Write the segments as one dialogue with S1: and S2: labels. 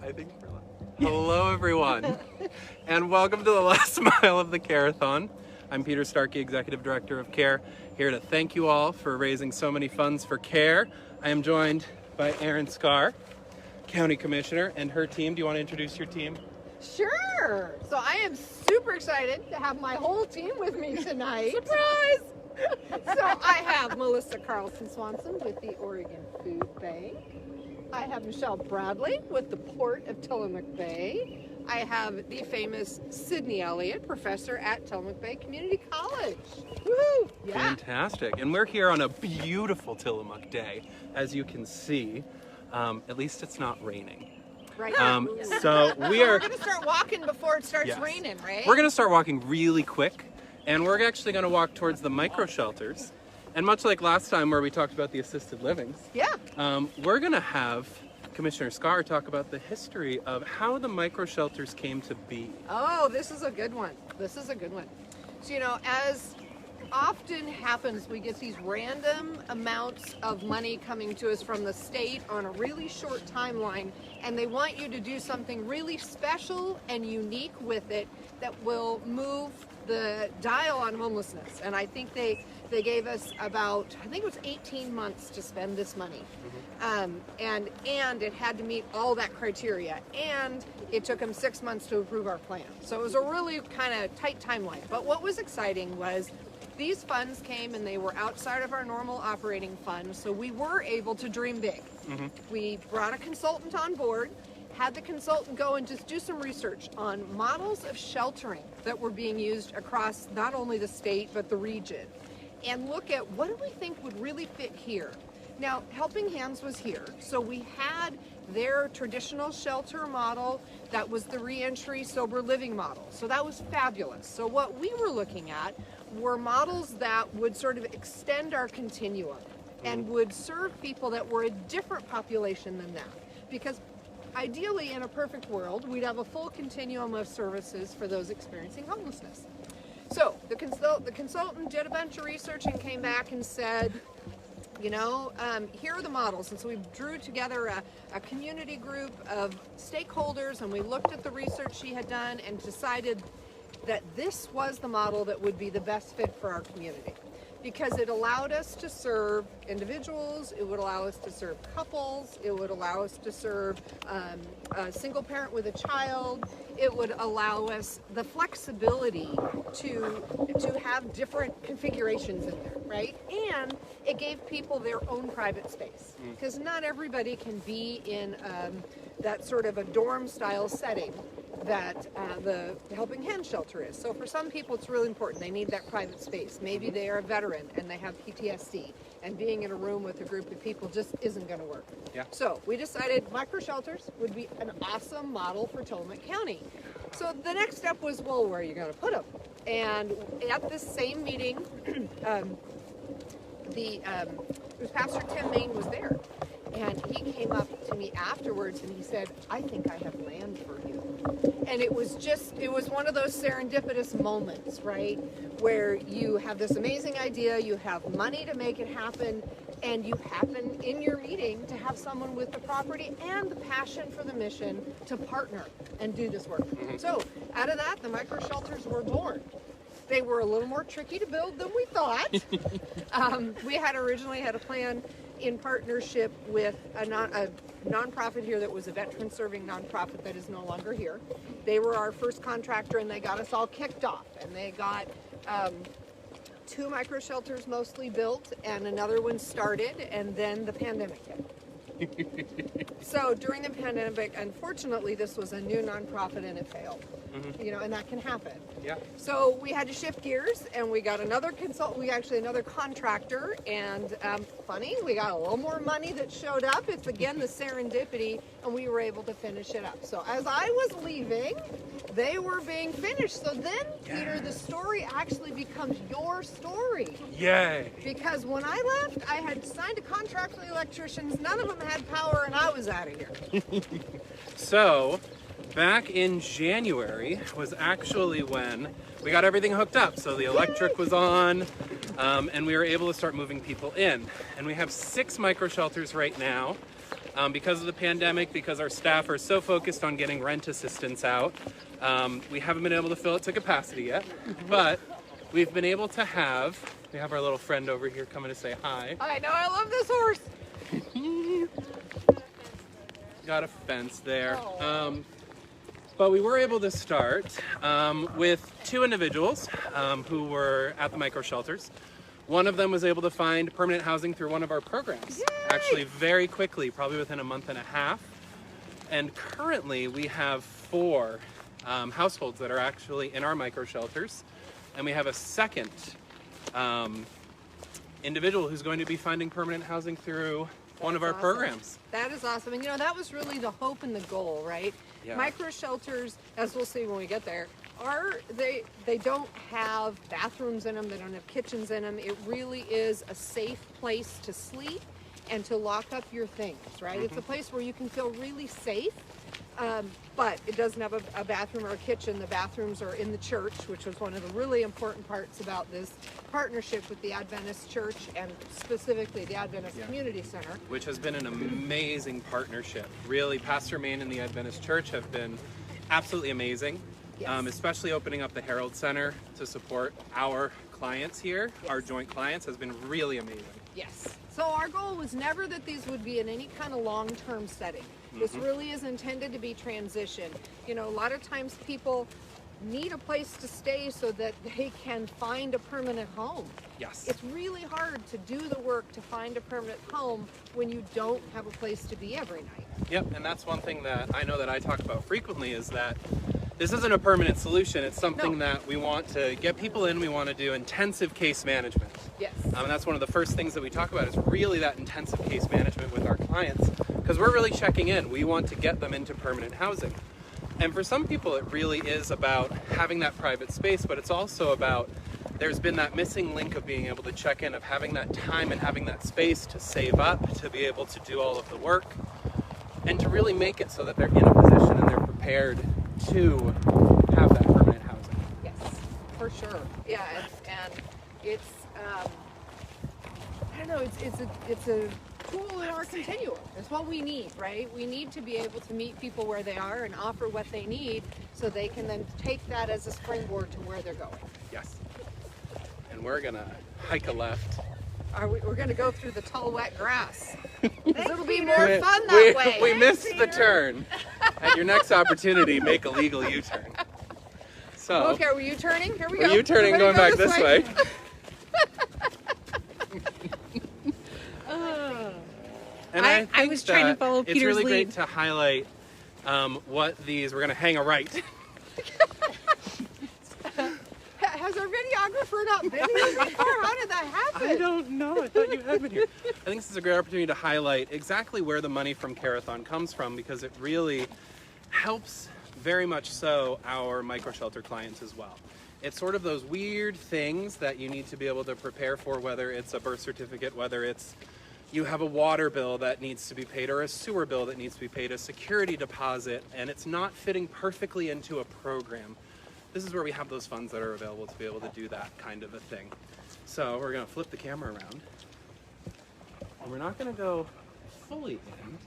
S1: I think we're live. Hello, everyone, and welcome to the last mile of the Care-a-thon. I'm Peter Starkey, Executive Director of CARE, here to thank you all for raising so many funds for CARE. I am joined by Erin Scarr, County Commissioner, and her team. Do you want to introduce your team?
S2: Sure. So I am super excited to have my whole team with me tonight.
S3: Surprise!
S2: So I have Melissa Carlson Swanson with the Oregon Food Bank. I have Michelle Bradley with the Port of Tillamook Bay. I have the famous Sydney Elliott, professor at Tillamook Bay Community College. Woohoo! Yeah.
S1: Fantastic. And we're here on a beautiful Tillamook day, as you can see. At least it's not raining.
S2: Right.
S1: So
S2: We're going to start walking before it starts
S1: Yes.
S2: raining, right?
S1: We're going to start walking really quick, and we're actually going to walk towards the micro shelters. And much like last time where we talked about the assisted livings,
S2: Yeah.
S1: we're going to have Commissioner Scarr talk about the history of how the micro shelters came to be.
S2: Oh, this is a good one. This is a good one. So, as often happens, we get these random amounts of money coming to us from the state on a really short timeline, and they want you to do something really special and unique with it that will move the dial on homelessness. And I think they gave us about, I think it was 18 months to spend this money. And it had to meet all that criteria. And it took them 6 months to approve our plan. So it was a really kind of tight timeline. But what was exciting was these funds came and they were outside of our normal operating fund. So we were able to dream big. We brought a consultant on board, had the consultant go and just do some research on models of sheltering that were being used across not only the state, but the region. And look at what do we think would really fit here. Now, Helping Hands was here, so we had their traditional shelter model that was the reentry sober living model. So that was fabulous. So what we were looking at were models that would sort of extend our continuum and would serve people that were a different population than that. Because ideally, in a perfect world, we'd have a full continuum of services for those experiencing homelessness. So the consultant did a bunch of research and came back and said, here are the models. And so we drew together a community group of stakeholders, and we looked at the research she had done and decided that this was the model that would be the best fit for our community. Because it allowed us to serve individuals, it would allow us to serve couples, it would allow us to serve a single parent with a child, it would allow us the flexibility to have different configurations in there, right? And it gave people their own private space. Because not everybody can be in that sort of a dorm style setting that the Helping Hand shelter is. So for some people it's really important. They need that private space. Maybe they are a veteran and they have PTSD, and being in a room with a group of people just isn't going to work.
S1: Yeah.
S2: So we decided micro shelters would be an awesome model for Tillamook County. So the next step was, well, where are you going to put them? And at this same meeting, it was Pastor Tim Main was there. And he came up to me afterwards and he said, I think I have land for you. And it was one of those serendipitous moments, right? Where you have this amazing idea, you have money to make it happen, and you happen in your meeting to have someone with the property and the passion for the mission to partner and do this work. So out of that, the micro shelters were born. They were a little more tricky to build than we thought. We had originally had a plan in partnership with a nonprofit here that was a veteran-serving nonprofit that is no longer here. They were our first contractor, and they got us all kicked off. And they got 2 micro shelters mostly built, and another one started, and then the pandemic hit. So during the pandemic, unfortunately, this was a new nonprofit, and it failed. And that can happen.
S1: Yeah.
S2: So we had to shift gears, and we got another another contractor, and funny, we got a little more money that showed up. It's again the serendipity, and we were able to finish it up. So as I was leaving, they were being finished. So then, Peter, the story actually becomes your story.
S1: Yay!
S2: Because when I left, I had signed a contract with the electricians. None of them had power, and I was out of here.
S1: So, back in January was actually when we got everything hooked up. So the electric was on, and we were able to start moving people in. And we have 6 micro shelters right now. Because of the pandemic, because our staff are so focused on getting rent assistance out, we haven't been able to fill it to capacity yet, but we've been able to we have our little friend over here coming to say hi.
S2: I know, I love this horse.
S1: Got a fence there.
S2: Oh.
S1: But we were able to start with 2 individuals who were at the micro shelters. One of them was able to find permanent housing through one of our programs,
S2: Yay!
S1: actually very quickly, probably within a month and a half. And currently we have 4 households that are actually in our micro shelters. And we have a second individual who's going to be finding permanent housing through one of our
S2: Awesome.
S1: programs.
S2: That is awesome. And that was really the hope and the goal, right?
S1: Yeah.
S2: Micro shelters, as we'll see when we get there, they don't have bathrooms in them, they don't have kitchens in them. It really is a safe place to sleep and to lock up your things, right? It's a place where you can feel really safe. But it doesn't have a bathroom or a kitchen. The bathrooms are in the church, which was one of the really important parts about this partnership with the Adventist Church and specifically the Adventist Community Center.
S1: Which has been an amazing partnership. Really, Pastor Main and the Adventist Church have been absolutely amazing,
S2: Yes.
S1: Especially opening up the Herald Center to support our clients here.
S2: Yes.
S1: Our joint clients has been really amazing.
S2: Yes. So our goal was never that these would be in any kind of long-term setting. This really is intended to be transition. A lot of times people need a place to stay so that they can find a permanent home.
S1: Yes.
S2: It's really hard to do the work to find a permanent home when you don't have a place to be every night.
S1: Yep, and that's one thing that I know that I talk about frequently is that this isn't a permanent solution. It's something that we want to get people in. We want to do intensive case management.
S2: Yes.
S1: And that's one of the first things that we talk about is really that intensive case management with our clients because we're really checking in. We want to get them into permanent housing. And for some people, it really is about having that private space, but it's also about there's been that missing link of being able to check in, of having that time and having that space to save up, to be able to do all of the work, and to really make it so that they're in a position and they're prepared to have that permanent housing.
S2: Yes, for sure. Yeah, and it's I don't know. It's a tool in our continuum. It's what we need, right? We need to be able to meet people where they are and offer what they need, so they can then take that as a springboard to where they're going.
S1: Yes. And we're gonna hike a left.
S2: We're going to go through the tall, wet grass. 'Cause it'll be more fun that way.
S1: We missed the turn. At your next opportunity, make a legal U-turn. So,
S2: Okay, are we U-turning? Here we go.
S1: we're U-turning
S2: Everybody
S1: going
S2: go
S1: back this way. And I think
S3: was trying to follow
S1: it's
S3: Peter's
S1: really great
S3: lead.
S1: to highlight what these, we're going to hang a right.
S2: Has our videographer not been here before? How did that happen?
S1: I don't know. I thought you had been here. I think this is a great opportunity to highlight exactly where the money from Carathon comes from because it really helps very much so our micro shelter clients as well. It's sort of those weird things that you need to be able to prepare for, whether it's a birth certificate, whether it's you have a water bill that needs to be paid or a sewer bill that needs to be paid, a security deposit, and it's not fitting perfectly into a program. This is where we have those funds that are available to be able to do that kind of a thing. So we're going to flip the camera around. And we're not going to go fully in.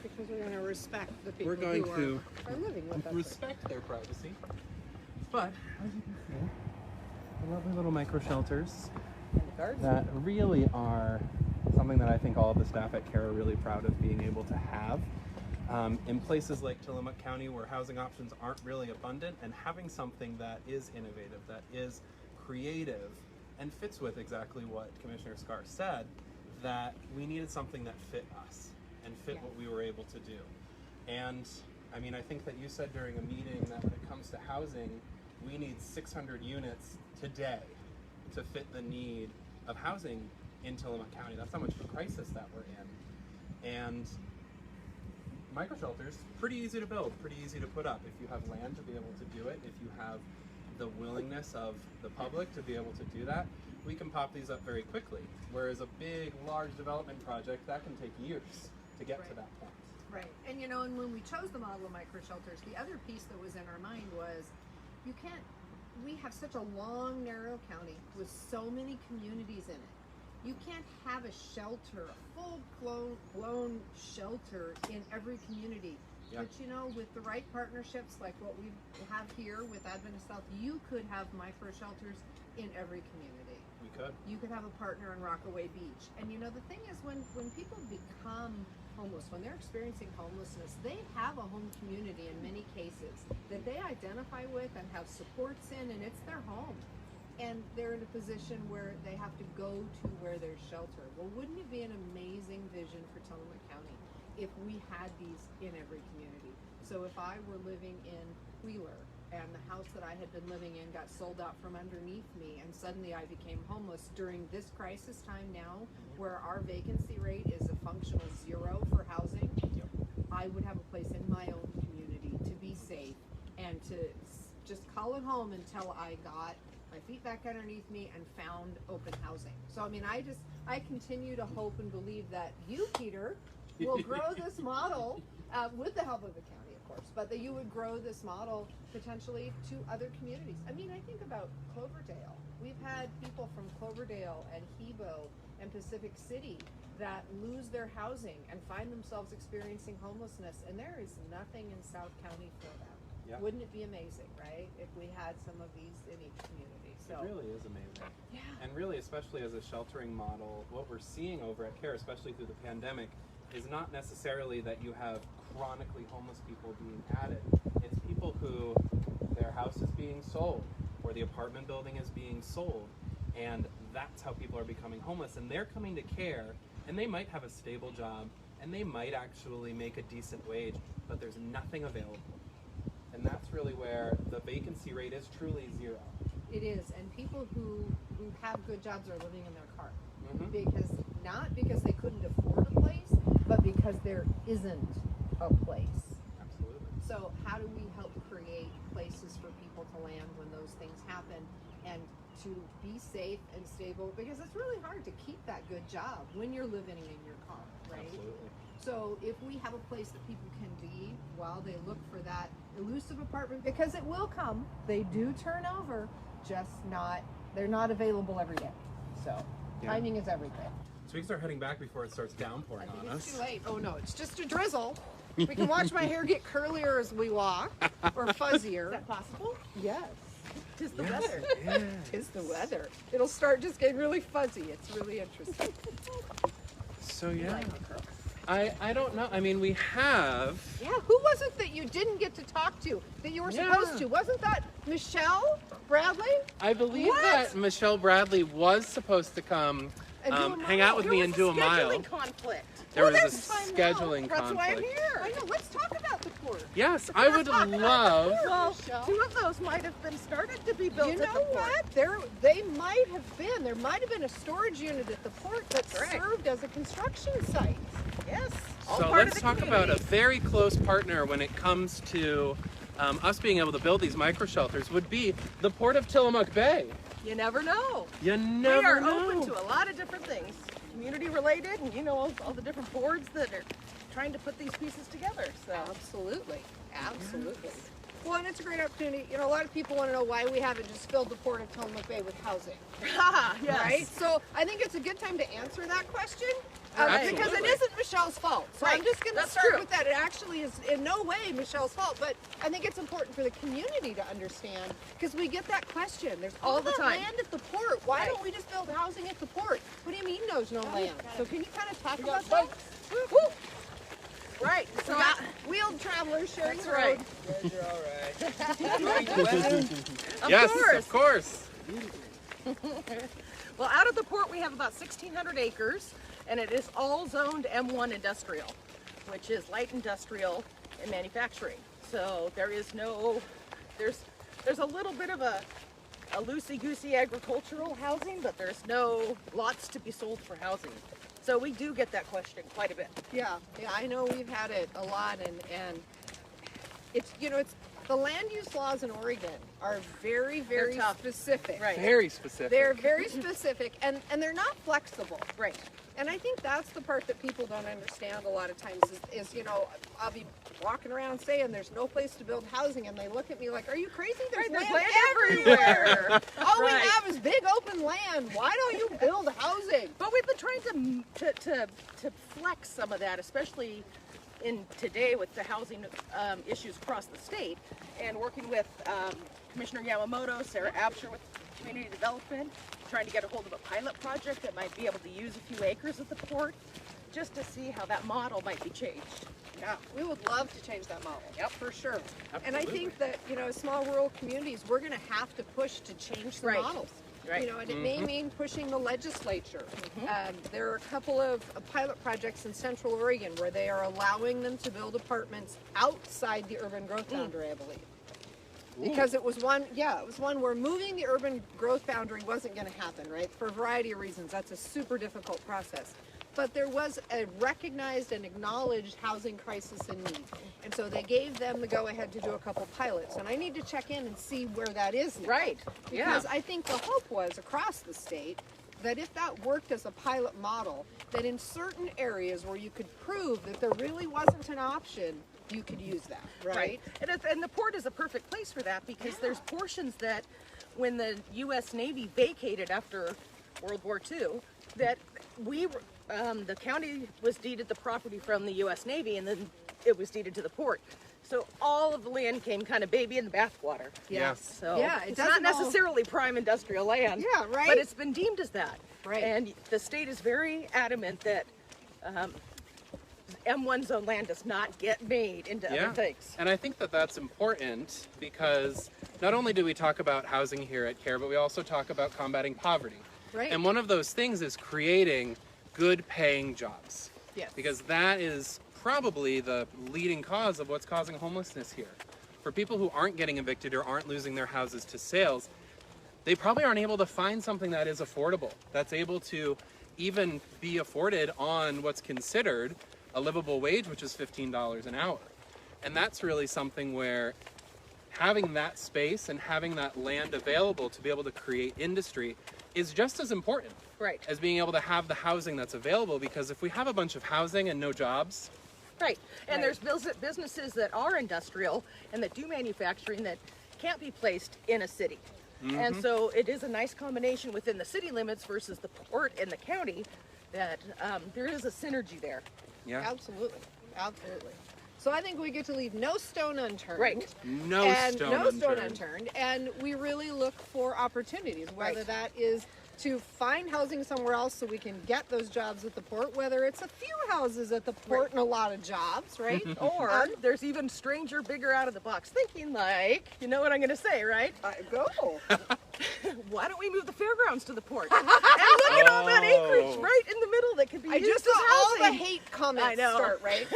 S2: Because we're going to respect the people
S1: We're going
S2: who
S1: to
S2: are living with us.
S1: respect their privacy. But, as you can see, the lovely little micro shelters
S2: Guards.
S1: that really are something that I think all of the staff at CARE are really proud of being able to have. In places like Tillamook County where housing options aren't really abundant, and having something that is innovative, that is creative, and fits with exactly what Commissioner Scar said, that we needed something that fit us and fit what we were able to do. And I mean, I think that you said during a meeting that when it comes to housing, we need 600 units today to fit the need of housing in Tillamook County. That's how much of a crisis that we're in. And micro shelters, pretty easy to build, pretty easy to put up if you have land to be able to do it, if you have the willingness of the public to be able to do that, we can pop these up very quickly. Whereas a big, large development project, that can take years to get to that point.
S2: Right. And and when we chose the model of micro shelters, the other piece that was in our mind was we have such a long, narrow county with so many communities in it. You can't have a shelter, a full-blown shelter in every community.
S1: Yeah.
S2: But you know, with the right partnerships like what we have here with Adventist Health, you could have micro shelters in every community.
S1: We could.
S2: You could have a partner in Rockaway Beach. And you know, the thing is, when people become homeless, when they're experiencing homelessness, they have a home community in many cases that they identify with and have supports in, and it's their home. And they're in a position where they have to go to where there's shelter. Well, wouldn't it be an amazing vision for Tillamook County if we had these in every community? So if I were living in Wheeler and the house that I had been living in got sold out from underneath me, and suddenly I became homeless during this crisis time now, where our vacancy rate is a functional 0 for housing, I would have a place in my own community to be safe and to just call it home until I got my feet back underneath me and found open housing. So I mean, I continue to hope and believe that you, Peter, will grow this model with the help of the county, of course, but that you would grow this model potentially to other communities. I mean, I think about Cloverdale. We've had people from Cloverdale and Hebo and Pacific City that lose their housing and find themselves experiencing homelessness, and there is nothing in South County for them.
S1: Yeah.
S2: Wouldn't it be amazing, right, if we had some of these in each community? So
S1: It really is amazing.
S2: yeah.
S1: And really, especially as a sheltering model, what we're seeing over at CARE, especially through the pandemic, is not necessarily that you have chronically homeless people being added. It's people who their house is being sold or the apartment building is being sold, and that's how people are becoming homeless. And they're coming to CARE, and they might have a stable job, and they might actually make a decent wage, but there's nothing available. And that's really where the vacancy rate is truly 0.
S2: It is, and people who have good jobs are living in their car.
S1: Mhm.
S2: Because not because they couldn't afford a place, but because there isn't a place.
S1: Absolutely.
S2: So how do we help create places for people to land when those things happen, and to be safe and stable? Because it's really hard to keep that good job when you're living in your car, right?
S1: Absolutely.
S2: So if we have a place that people can be while they look for that elusive apartment, because it will come, they do turn over, just not, they're not available every day. So
S1: Yeah.
S2: timing is everything.
S1: So we can start heading back before it starts downpouring
S2: I think
S1: on
S2: it's
S1: us.
S2: too late. Oh no, it's just a drizzle. We can watch my hair get curlier as we walk, or fuzzier.
S3: Is that possible?
S2: Yes.
S3: Tis the weather.
S2: Tis the weather. It'll start just getting really fuzzy. It's really interesting.
S1: So yeah, I don't know. I mean, we have.
S2: Yeah, who was it that you didn't get to talk to that you were supposed
S1: Yeah.
S2: to? Wasn't that Michelle Bradley?
S1: I believe
S2: What?
S1: that Michelle Bradley was supposed to come
S2: And do a
S1: hang out
S2: mile.
S1: with
S3: There
S1: me
S3: was
S1: and do a mile.
S3: scheduling conflict.
S1: There
S2: Well,
S1: was
S2: there's
S1: a
S2: time now.
S1: scheduling
S3: That's why I'm
S1: conflict.
S3: here.
S2: I know. Let's talk about the port.
S1: Yes, I would love.
S3: Well,
S2: Michelle.
S3: 2 of those might have been started to be built
S2: You
S3: at
S2: know
S3: the port.
S2: what? They might have been. There might have been a storage unit at the port that
S3: Correct.
S2: served as a construction site.
S3: Yes. all
S1: So
S3: part of
S1: let's
S3: the
S1: talk about a
S3: community.
S1: very close partner when it comes to us being able to build these micro shelters. Would be the Port of Tillamook Bay.
S3: You never know.
S1: You
S3: We
S1: never
S3: are
S1: know.
S3: open to a lot of different things, community related, and you know all the different boards that are trying to put these pieces together. So
S2: Absolutely. Absolutely. Well, and it's a great opportunity. You know, a lot of people want to know why we haven't just filled the Port of Tillamook Bay with housing.
S3: yes.
S2: Right? So I think it's a good time to answer that question.
S3: Right.
S2: Because it
S1: Absolutely.
S2: isn't Michelle's fault. So I'm
S3: Right.
S2: just going to
S3: That's
S2: start
S3: true.
S2: with that. It actually is in no way Michelle's fault, but I think it's important for the community to understand, because we get that question. There's all
S3: the
S2: that
S3: time.
S2: land at the port. Why
S3: Right.
S2: don't we just build housing at the port? What do you mean there's no land? So can you kind of talk
S3: got
S2: about that?
S3: boats.
S2: Woo!
S3: Right.
S2: We
S3: So
S2: got wheeled travelers sharing
S3: That's
S2: the
S3: right.
S2: road.
S3: Of
S1: Yes,
S3: course.
S1: of course.
S3: Well, out of the port we have about 1,600 acres, and it is all zoned M1 industrial, which is light industrial and manufacturing. So there is no, there's a little bit of a loosey-goosey agricultural housing, but there's no lots to be sold for housing. So we do get that question quite a bit.
S2: Yeah, I know we've had it a lot, and it's, you know, it's, the land use laws in Oregon are very, very
S3: tough.
S2: specific.
S3: Right.
S1: Very specific.
S2: They're very specific, and they're not flexible.
S3: Right.
S2: And I think that's the part that people don't understand a lot of times is you know, I'll be walking around saying there's no place to build housing, and they look at me like, are you crazy? There's
S3: Right,
S2: land everywhere. All we have is big open land. Why don't you build housing?
S3: But we've been trying to flex some of that, especially in today with the housing issues across the state, and working with Commissioner Yamamoto, Sarah Absher with Community Development, trying to get a hold of a pilot project that might be able to use a few acres at the port, just to see how that model might be changed.
S2: Yeah, we would love to change that model.
S3: Yep.
S2: For sure.
S1: Absolutely.
S2: And I think that, you know, small rural communities, we're going to have to push to change the
S3: Right.
S2: models.
S3: Right.
S2: You know, and it may mean pushing the legislature. There are a couple of pilot projects in Central Oregon where they are allowing them to build apartments outside the urban growth boundary, I believe. Because it was one where moving the urban growth boundary wasn't going to happen, right? For a variety of reasons. That's a super difficult process. But there was a recognized and acknowledged housing crisis and need. And so they gave them the go-ahead to do a couple pilots. And I need to check in and see where that is now.
S3: Right. Yeah.
S2: Because I think the hope was across the state that if that worked as a pilot model, that in certain areas where you could prove that there really wasn't an option, you could use that, right?
S3: And the port is a perfect place for that, because there's portions that when the U.S. Navy vacated after World War II, that the county was deeded the property from the U.S. Navy, and then it was deeded to the port. So all of the land came kind of baby in the bathwater.
S1: Yes.
S3: So
S2: Yeah, it
S3: it's not
S2: doesn't all-
S3: necessarily prime industrial land.
S2: Yeah, right.
S3: But it's been deemed as that.
S2: Right.
S3: And the state is very adamant that M1 zone land does not get made into other things.
S1: And I think that that's important because not only do we talk about housing here at CARE, but we also talk about combating poverty.
S2: Right.
S1: And one of those things is creating good paying jobs.
S2: Yes.
S1: Because that is probably the leading cause of what's causing homelessness here. For people who aren't getting evicted or aren't losing their houses to sales, they probably aren't able to find something that is affordable, that's able to even be afforded on what's considered a livable wage, which is $15 an hour. And that's really something where having that space and having that land available to be able to create industry is just as important
S3: Right.
S1: as being able to have the housing that's available, because if we have a bunch of housing and no jobs,
S3: Right. And
S2: Right.
S3: there's businesses that are industrial and that do manufacturing that can't be placed in a city. And so it is a nice combination within the city limits versus the port and the county that there is a synergy there.
S1: yeah,
S2: Absolutely. Absolutely. So I think we get to leave no stone unturned.
S3: Right.
S1: no
S2: and
S1: stone
S2: no stone
S1: unturned.
S2: unturned. And we really look for opportunities, whether
S3: Right.
S2: that is to find housing somewhere else so we can get those jobs at the port, whether it's a few houses at the port
S3: Right.
S2: and a lot of jobs, right?
S3: Or there's even stranger, bigger out of the box thinking, like, you know what I'm going to say, right?
S2: Go.
S3: Why don't we move the fairgrounds to the port? And look at all that acreage
S1: Oh.
S3: right in the middle that could be
S2: I
S3: used
S2: just
S3: as
S2: saw all
S3: housing.
S2: the hate comments
S3: I know.
S2: start, right?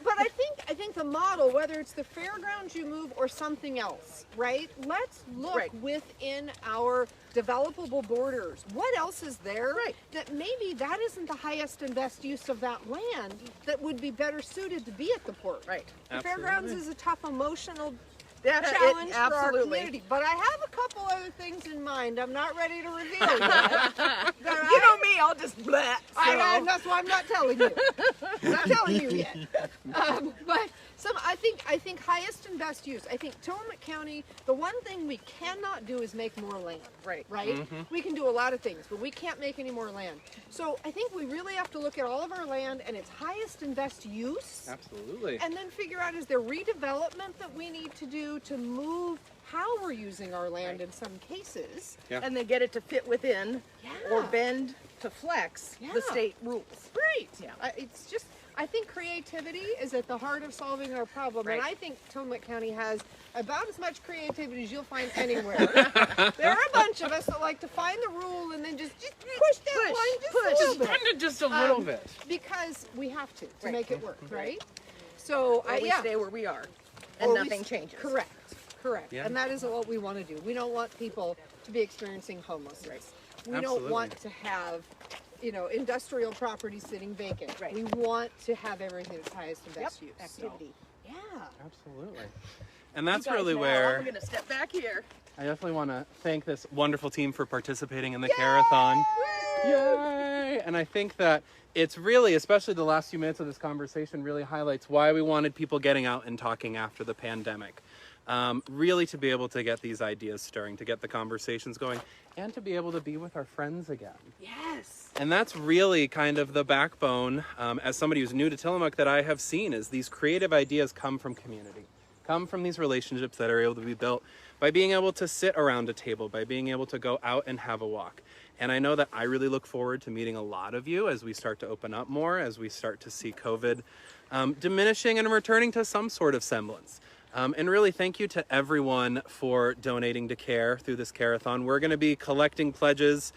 S2: but I think the model, whether it's the fairgrounds you move or something else, right? Let's look
S3: Right.
S2: within our developable borders. What else is there
S3: Right.
S2: that maybe that isn't the highest and best use of that land that would be better suited to be at the port?
S3: Right.
S2: The fairgrounds is a tough emotional
S3: That,
S2: challenge for our
S3: absolutely.
S2: community. But I have a couple other things in mind I'm not ready to reveal yet. that
S3: You know me, I'll just bleh.
S2: and that's why I'm not telling you. I'm not telling you yet. But I think highest and best use. I think Tillamook County, the one thing we cannot do is make more land.
S3: Right.
S2: Right? We can do a lot of things, but we can't make any more land. So I think we really have to look at all of our land and its highest and best use.
S1: Absolutely.
S2: And then figure out, is there redevelopment that we need to do to move how we're using our land in some cases?
S1: Yeah.
S3: And then get it to fit within or
S2: Yeah.
S3: bend to flex
S2: Yeah.
S3: the state rules.
S2: Right.
S3: Yeah.
S2: It's just, I think creativity is at the heart of solving our problem.
S3: Right.
S2: And I think Tillamook County has about as much creativity as you'll find anywhere. There are a bunch of us that like to find the rule and then just push that
S3: Push,
S2: line just
S3: push.
S2: a little bit.
S1: Kind of just a little bit.
S2: Because we have to
S3: Right.
S2: make it work, right? So,
S3: Or we
S2: yeah.
S3: stay where we are and
S2: Or we
S3: nothing
S2: s-
S3: changes.
S2: Correct. Correct.
S1: Yeah.
S2: And that is what we want to do. We don't want people to be experiencing homelessness. We don't
S1: Absolutely.
S2: want to have, industrial property sitting vacant.
S3: Right.
S2: We want to have everything that's highest and
S3: Yep.
S2: best use.
S3: Activity.
S2: So, yeah.
S1: Absolutely. And that's
S3: You guys
S1: really
S3: know,
S1: where
S3: I'm going to step back here.
S1: I definitely want to thank this wonderful team for participating in the Carathon. Yay! And I think that it's really, especially the last few minutes of this conversation, really highlights why we wanted people getting out and talking after the pandemic. Really to be able to get these ideas stirring, to get the conversations going, and to be able to be with our friends again.
S2: Yes.
S1: And that's really kind of the backbone, as somebody who's new to Tillamook, that I have seen is these creative ideas come from community, come from these relationships that are able to be built by being able to sit around a table, by being able to go out and have a walk. And I know that I really look forward to meeting a lot of you as we start to open up more, as we start to see COVID diminishing and returning to some sort of semblance. And really thank you to everyone for donating to CARE through this Care-a-thon. We're going to be collecting pledges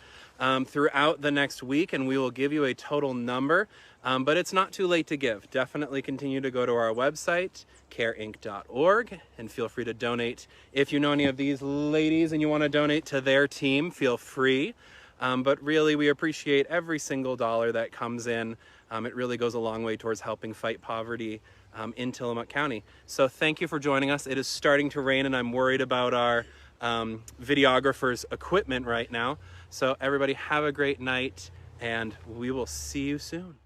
S1: throughout the next week, and we will give you a total number, but it's not too late to give. Definitely continue to go to our website, careinc.org, and feel free to donate. If you know any of these ladies and you want to donate to their team, feel free. But really, we appreciate every single dollar that comes in. It really goes a long way towards helping fight poverty in Tillamook County. So thank you for joining us. It is starting to rain, and I'm worried about our videographer's equipment right now. So everybody have a great night, and we will see you soon.